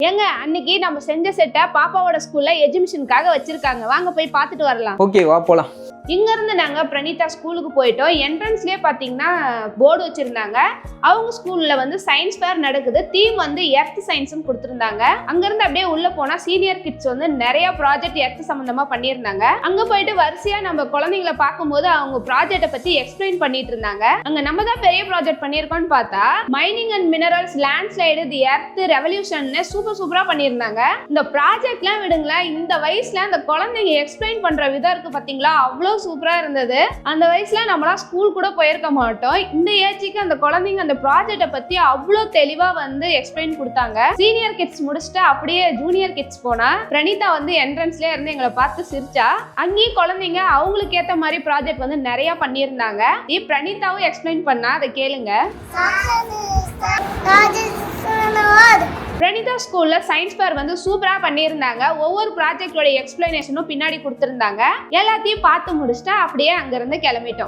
ஏங்க அன்னைக்கு நம்ம செஞ்ச செட்டை பாப்பாவோட ஸ்கூல்ல எஜிபிஷனுக்காக வச்சிருக்காங்க. வாங்க போய் பார்த்துட்டு வரலாம். ஓகே வா போலாம். இங்க இருந்து நாங்க பிரணீதா ஸ்கூலுக்கு போயிட்டோம். என்ட்ரன்ஸ்லயே பாத்தீங்கன்னா போர்டு வச்சிருந்தாங்க. அவங்க ஸ்கூல்ல வந்து சயின்ஸ் ஃபேர் நடக்குது. தீம் வந்து எர்த் சயின்ஸ்னு கொடுத்திருந்தாங்க. அங்க இருந்து அப்படியே உள்ள போனா சீனியர் கிட்ஸ் வந்து நிறைய ப்ராஜெக்ட் எர்த் சம்பந்தமா பண்ணியிருந்தாங்க. அங்க போயிட்டு வரிசையா நம்ம குழந்தைங்களை பார்க்கும்போது அவங்க ப்ராஜெக்ட பத்தி எக்ஸ்பிளைன் பண்ணிட்டு இருந்தாங்க. அங்க நம்ம தான் பெரிய ப்ராஜெக்ட் பண்ணியிருக்கோம்னு பார்த்தா mining and minerals land slide the earth revolution சூப்பரா பண்ணியிருந்தாங்க. இந்த ப்ராஜெக்ட்லாம் விடுங்களேன், இந்த வயசுல அந்த குழந்தைங்க எக்ஸ்பிளைன் பண்ற விதம் இருக்கு பாத்தீங்களா, அவ்வளோ சூப்பரா இருந்தது. அந்த வயசுல நம்மளாம் ஸ்கூல் கூட போயிருக்க மாட்டோம். இந்த ஏஜுக்கு அந்த குழந்தைங்க அந்த ப்ராஜெக்ட பத்தி அவ்வளோ தெளிவா வந்து எக்ஸ்பிளைன் கொடுத்தாங்க. சீனியர் கிட்ஸ் முடிச்சுட்டு அப்படியே ஜூனியர் கிட்ஸ் போனா பிரணீதா வந்து என்ட்ரன்ஸ்ல இருந்து எங்களை பார்த்து சிரிச்சா. அங்கேயும் குழந்தைங்க அவங்களுக்கு ஏத்த மாதிரி ப்ராஜெக்ட் வந்து நிறைய பண்ணியிருந்தாங்க. பிரணீதாவும் எக்ஸ்பிளைன் பண்ணா, அதை கேளுங்க. பிரணீதா ஸ்கூல்ல சயின்ஸ் ஃபேர் வந்து சூப்பரா பண்ணியிருந்தாங்க. ஒவ்வொரு ப்ராஜெக்டோட எக்ஸ்பிளனேஷனும் பின்னாடி கொடுத்திருந்தாங்க. எல்லாத்தையும் பார்த்து முடிச்சுட்டா அப்படியே அங்க இருந்து கிளம்பிட்டோம்.